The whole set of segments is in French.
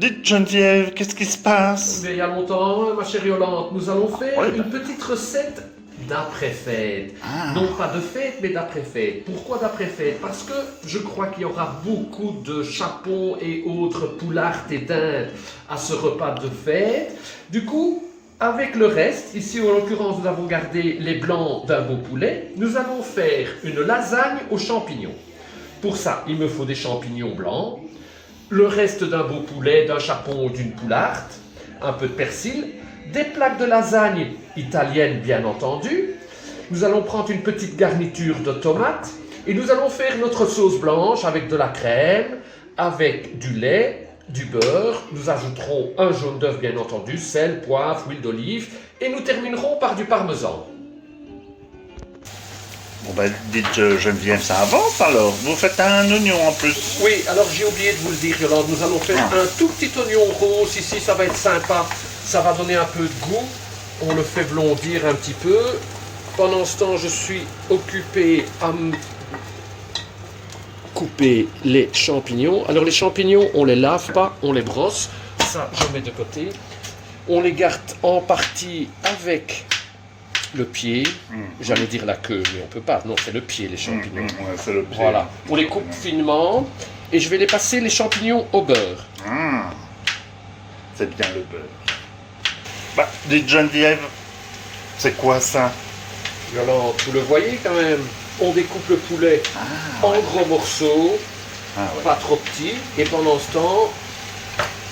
Dites Geneviève, qu'est-ce qui se passe? Mais il y a longtemps, ma chérie Yolande, nous allons faire une petite recette d'après-fête. Non pas de fête, mais d'après-fête. Pourquoi d'après-fête? Parce que je crois qu'il y aura beaucoup de chapons et autres poulards et dindes à ce repas de fête. Du coup, avec le reste, ici en l'occurrence nous avons gardé les blancs d'un beau poulet, nous allons faire une lasagne aux champignons. Pour ça, il me faut des champignons blancs, le reste d'un beau poulet, d'un chapon ou d'une poularde, un peu de persil, des plaques de lasagne italienne bien entendu. Nous allons prendre une petite garniture de tomates et nous allons faire notre sauce blanche avec de la crème, avec du lait, du beurre. Nous ajouterons un jaune d'œuf bien entendu, sel, poivre, huile d'olive et nous terminerons par du parmesan. Bon ben, dites Geneviève, ça avance alors. Vous faites un oignon en plus. Oui, alors j'ai oublié de vous le dire Yolande, nous allons faire un tout petit oignon rose ici, ça va être sympa. Ça va donner un peu de goût. On le fait blondir un petit peu. Pendant ce temps, je suis occupé à couper les champignons. Alors les champignons, on les lave pas, on les brosse. Ça, je mets de côté. On les garde en partie avec le pied. J'allais dire la queue, mais on peut pas. Non, c'est le pied, les champignons. Ouais, c'est le pied. Voilà. On les coupe finement et je vais les passer les champignons au beurre. C'est bien le beurre. Bah, dites Geneviève, c'est quoi ça? Yolande, vous le voyez quand même. On découpe le poulet en gros morceaux, pas trop petits. Et pendant ce temps,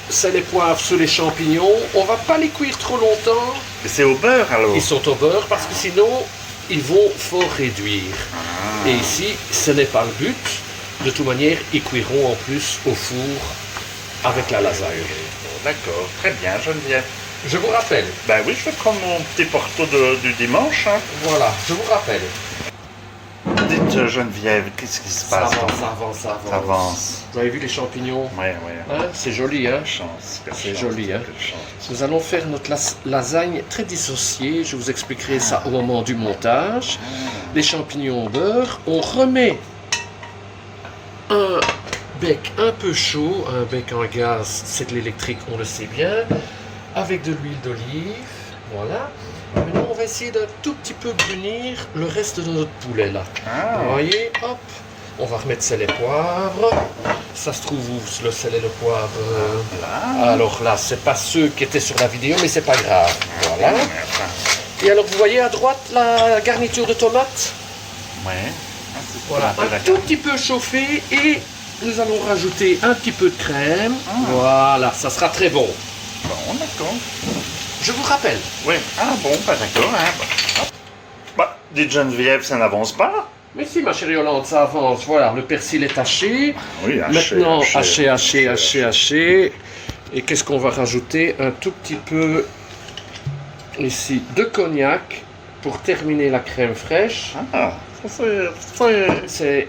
c'est les poivres sur les champignons. On va pas les cuire trop longtemps. Et c'est au beurre alors? Ils sont au beurre parce que sinon, ils vont fort réduire. Et ici, ce n'est pas le but. De toute manière, ils cuiront en plus au four avec la lasagne. D'accord, très bien Geneviève. Je vous rappelle. Ben oui, je vais prendre mon petit porto du dimanche. Voilà, je vous rappelle. Dites Geneviève, qu'est-ce qui se Ça passe? avance. Ça avance. Vous avez vu les champignons? Ouais. Hein, c'est joli, hein? Chance. C'est joli, hein? Nous allons faire notre lasagne très dissociée. Je vous expliquerai ça au moment du montage. Les champignons au beurre. On remet un bec un peu chaud. Un bec en gaz, c'est de l'électrique, on le sait bien. Avec de l'huile d'olive. Voilà. Maintenant, on va essayer d'un tout petit peu brunir le reste de notre poulet, là. Vous voyez? Hop. On va remettre sel et poivre. Ça se trouve où le sel et le poivre? Alors là, c'est pas ceux qui étaient sur la vidéo, mais c'est pas grave. Voilà. Et alors, vous voyez à droite la garniture de tomates? Ouais. Voilà. Un tout petit peu chauffé et nous allons rajouter un petit peu de crème. Voilà, ça sera très bon. Bon, d'accord. Je vous rappelle. Oui. Ah bon, pas d'accord. Bah, dites Geneviève, ça n'avance pas? Mais si, ma chérie Yolande, ça avance. Voilà, le persil est haché. Oui, haché. Maintenant, haché. Et qu'est-ce qu'on va rajouter? Un tout petit peu, ici, de cognac pour terminer la crème fraîche.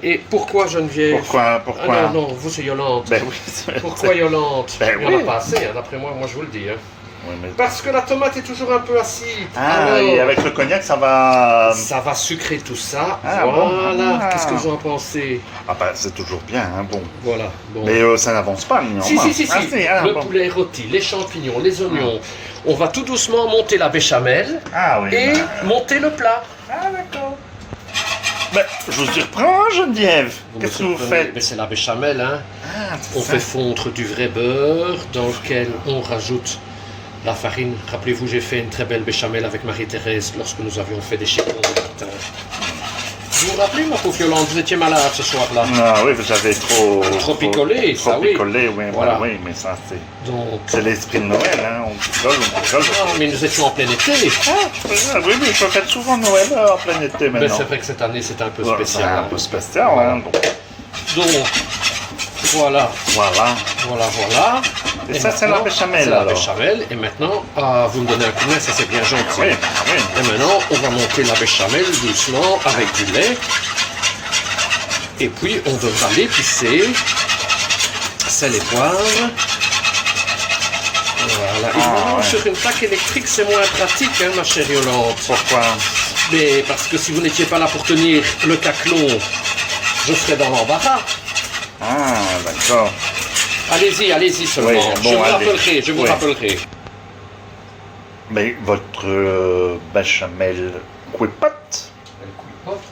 Et pourquoi Geneviève? Pourquoi? Ah non, vous c'est Yolande. Ben oui. Pourquoi Yolande? Ben Il n'y en oui. a pas assez, hein, d'après moi, je vous le dis. Hein. Oui, mais... Parce que la tomate est toujours un peu acide. et avec le cognac, ça va... Ça va sucrer tout ça. Bon. Voilà. Qu'est-ce que vous en pensez? Ah bah, c'est toujours bien, hein, bon. Voilà. Bon. Mais ça n'avance pas, non? Si. Le poulet rôti, les champignons, les oignons. On va tout doucement monter la béchamel et monter le plat. D'accord. Ben, je vous surprends, Geneviève. Qu'est-ce que vous faites? C'est la béchamel, hein. On fait fondre du vrai beurre dans lequel on rajoute la farine. Rappelez-vous, j'ai fait une très belle béchamel avec Marie-Thérèse lorsque nous avions fait des chipons le matin. Vous vous rappelez, ma pauvre Yolande, vous étiez malade ce soir-là? Ah oui, vous avez trop picolé, ça, oui. Trop picolé, oui, Voilà. Oui, mais ça, c'est... Donc... C'est l'esprit de Noël, hein, on picole. Non, mais nous étions en plein été. Oui, mais je fais souvent Noël en plein été maintenant. Mais c'est vrai que cette année, c'est un peu spécial. Un peu spécial, voilà. Hein, donc, voilà. Et ça, c'est la béchamel, c'est alors. la béchamel. Et maintenant, vous me donnez un coup de main, ça c'est bien gentil. Oui. Et maintenant, on va monter la béchamel doucement avec du lait. Et puis, on devra l'épicer. Sel et poivre. Voilà. Évidemment, sur une plaque électrique, c'est moins pratique, hein, ma chère Yolande. Pourquoi? Mais parce que si vous n'étiez pas là pour tenir le caclon, je serais dans l'embarras. Ah, d'accord. Allez-y seulement. Oui, bon, Je vous Oui. rappellerai. Mais votre béchamel couipote,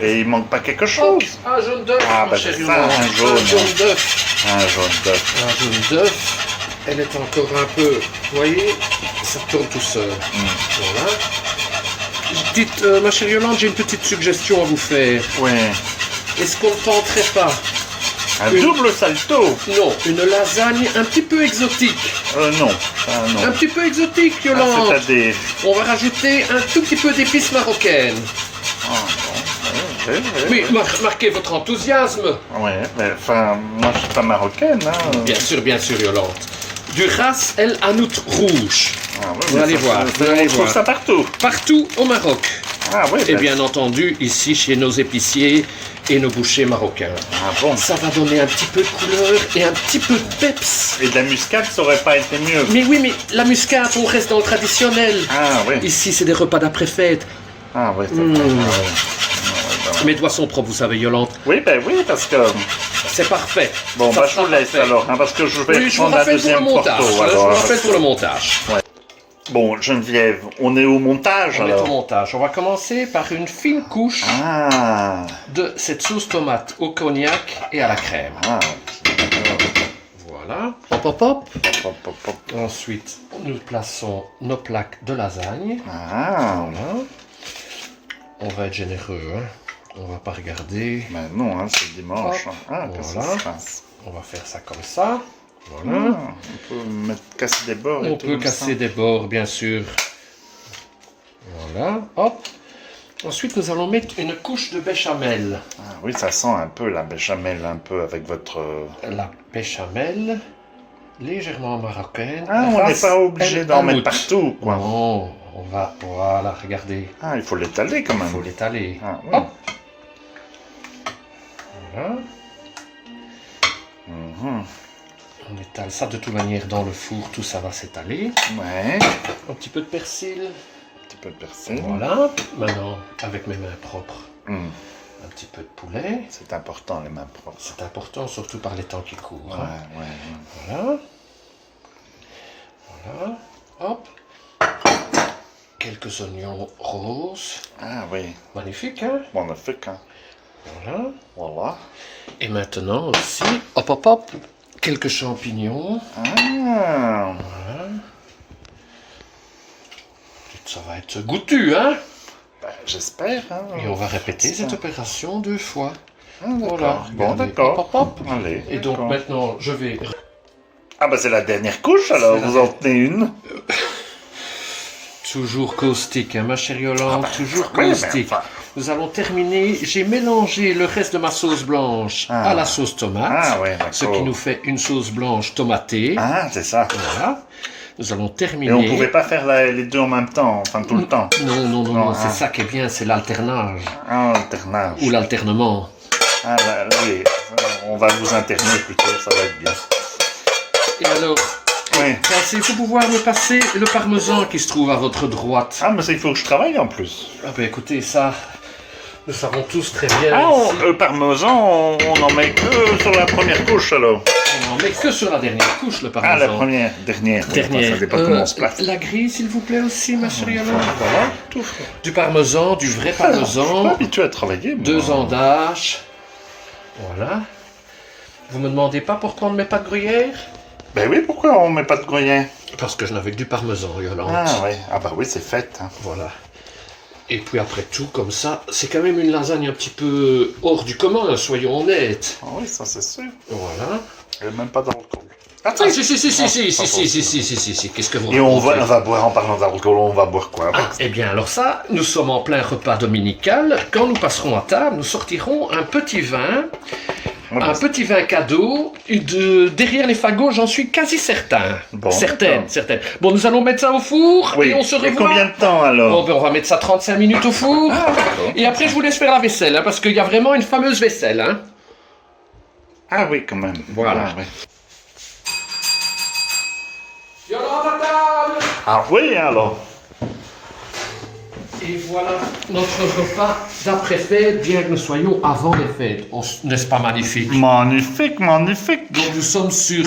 et il manque pas quelque chose. Un jaune d'œuf, Ah, mon bah, cher c'est ça, Yolande. un jaune. Un jaune d'œuf. Un jaune d'œuf. Un jaune d'œuf. Elle est encore un peu... Vous voyez, ça tourne tout seul. Voilà. Dites, ma chère Yolande, j'ai une petite suggestion à vous faire. Oui. Est-ce qu'on ne tenterait pas Un Une- double salto. Non, une lasagne un petit peu exotique. Non. Ah, Un non. petit peu exotique, Ah, Yolande. c'est-à-dire. On va rajouter un tout petit peu d'épices marocaines. Ah, bon. Oui, marquez votre enthousiasme. Ouais, mais enfin, moi je suis pas marocaine, hein. Bien sûr, Yolande. Du ras el hanout rouge. Ah, ouais, Vous mais allez ça, voir, ça, vous allez on trouve voir. ça partout. Partout au Maroc. Ah oui, Et bien entendu, ici, chez nos épiciers et nos bouchers marocains. Ah bon. Ça va donner un petit peu de couleur et un petit peu de peps. Et de la muscade, ça aurait pas été mieux. Mais oui, mais la muscade, on reste dans le traditionnel. Ah oui. Ici, c'est des repas d'après-fête. Ah oui, c'est Mes doigts sont propres, vous savez, Yolande. Oui, ben oui, parce que... C'est parfait. Bon, Ça bah je sera vous laisse parfait. alors, hein, parce que je vais Oui, je vous prendre la rappelle pour le deuxième montage. porto. Je Alors, vous rappelle pour le montage. Bon, Geneviève, on est au montage On est au alors. montage. On va commencer par une fine couche Ah, de cette sauce tomate au cognac et à la crème. ah, Voilà. Hop, hop, hop. hop, hop, hop. Ensuite, nous plaçons nos plaques de lasagne. Ah, Voilà. On va être généreux, hein. On va pas regarder. ben non, hein, c'est dimanche. Hop, Ah, qu'est-ce voilà. qui se passe? On va faire ça comme ça. Ah, Voilà. on peut mettre, casser des bords et On tout peut comme casser ça. des bords, bien sûr. Voilà. Hop. Ensuite, nous allons mettre une couche de béchamel. Ah oui, ça sent un peu la béchamel, un peu avec votre... La béchamel, légèrement marocaine. Ah, on n'est Ras pas obligé el d'en hanout. mettre partout, quoi. Non, on va, voilà, regardez, Ah, il faut l'étaler quand il même. faut l'étaler. Ah, oui. Hop. Voilà, Mhm. on étale ça de toute manière dans le four, tout ça va s'étaler. Ouais, Un petit peu de persil. un petit peu de persil. Voilà, maintenant, avec mes mains propres, Hmm, un petit peu de poulet. c'est important, les mains propres. C'est important, surtout par les temps qui courent. Ouais, hein. ouais. Voilà. Voilà. Hop. Quelques oignons roses. Ah oui, Magnifique, hein? magnifique, hein. Voilà. Voilà. Et maintenant aussi, hop, hop, hop, quelques champignons. Ah, Voilà. Ça va être goûtu, hein? ben, j'espère, hein. Et on va répéter cette opération 2 fois. Ah, d'accord. Voilà. Bon, Regardez. d'accord. Hop, hop, hop. Allez. Et donc d'accord. maintenant, je vais... Ah, bah c'est la dernière couche alors, C'est la vous en tenez une. Toujours caustique, hein, ma chère Yolande, toujours oui, mais caustique. enfin. Nous allons terminer. J'ai mélangé le reste de ma sauce blanche Ah. à la sauce tomate, Ah, ouais, d'accord. ce qui nous fait une sauce blanche tomatée. Ah, c'est ça. Voilà. Nous allons terminer. Et on pouvait pas faire les deux en même temps, enfin tout le temps. Non, non, non, Non, non, ah. c'est ça qui est bien, c'est l'alternage Ah, alternage. ou l'alternement. Ah, là, oui, on va vous interner plutôt, ça va être bien. Et alors, Oui. pensez-vous pouvoir me passer le parmesan qui se trouve à votre droite? Ah, mais ça, il faut que je travaille en plus. Ah ben écoutez, ça, nous savons tous très bien. Ah, ici. le parmesan, on en met que sur la première couche alors. On n'en met que sur la dernière couche, le parmesan. Ah, la première, dernière. oui, Dernière. Ça dépend comment on se place. La grille, s'il vous plaît, aussi, ma chère Yolande. Voilà, tout. Du parmesan, du vrai Je suis pas parmesan, habitué à travailler. moi. 2 ans d'âge. Voilà. Vous me demandez pas pourquoi on ne met pas de gruyère? Ben oui, pourquoi on met pas de gruyère? Parce que je n'avais que du parmesan, Yolande. Ah, oui. Ah, bah oui, c'est fait. Hein. Voilà. Et puis après tout, comme ça, c'est quand même une lasagne un petit peu hors du commun, soyons honnêtes. Ah oui, ça c'est sûr. Voilà. Elle est même pas d'alcool. Ah si, qu'est-ce que vous Et on racontez? va boire, en parlant d'alcool, on va boire quoi avec? Ah, eh bien, alors ça, nous sommes en plein repas dominical. Quand nous passerons à table, nous sortirons un petit vin. Ouais, Un bah, petit vin cadeau, derrière les fagots, j'en suis quasi certain. Bon, certaine, d'accord. certaine. Bon, nous allons mettre ça au four oui. et on se revoit. combien de temps Bon, alors? ben, on va mettre ça 35 minutes au four. Ah, d'accord. Et après, je vous laisse faire la vaisselle, hein, parce qu'il y a vraiment une fameuse vaisselle. Hein. Ah oui, quand même. Voilà. Ah, oui. Yolande à table. Ah oui, alors. Et Et voilà notre repas d'après-fête, bien que nous soyons avant les fêtes. Oh, n'est-ce pas magnifique? Magnifique, magnifique. Donc nous sommes sur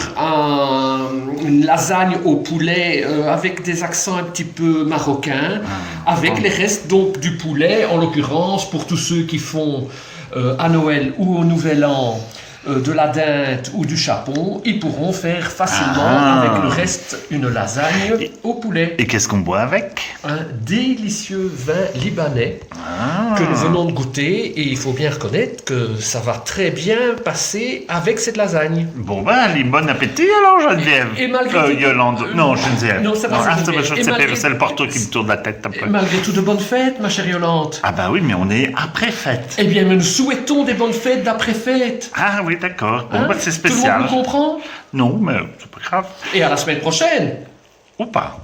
une lasagne au poulet avec des accents un petit peu marocains, avec les restes donc du poulet, en l'occurrence pour tous ceux qui font à Noël ou au Nouvel An de la dinde ou du chapon, ils pourront faire facilement avec le reste une lasagne au poulet. Et qu'est-ce qu'on boit avec? Un délicieux vin libanais que nous venons de goûter, et il faut bien reconnaître que ça va très bien passer avec cette lasagne. Bon ben, allez, bon appétit alors, Geneviève. Et malgré tout... Yolande. Non, Geneviève. Non, c'est pas ça, Geneviève. C'est le Porto qui me tourne la tête un peu. Malgré tout, de bonnes fêtes, ma chère Yolande. Ah bah oui, mais on est après-fête. Eh bien, nous souhaitons des bonnes fêtes d'après-fête. Ah oui, d'accord. Bon, bah, c'est Tout le spécial. monde nous comprend? Non, mais c'est pas grave. Et à la semaine prochaine. Ou pas.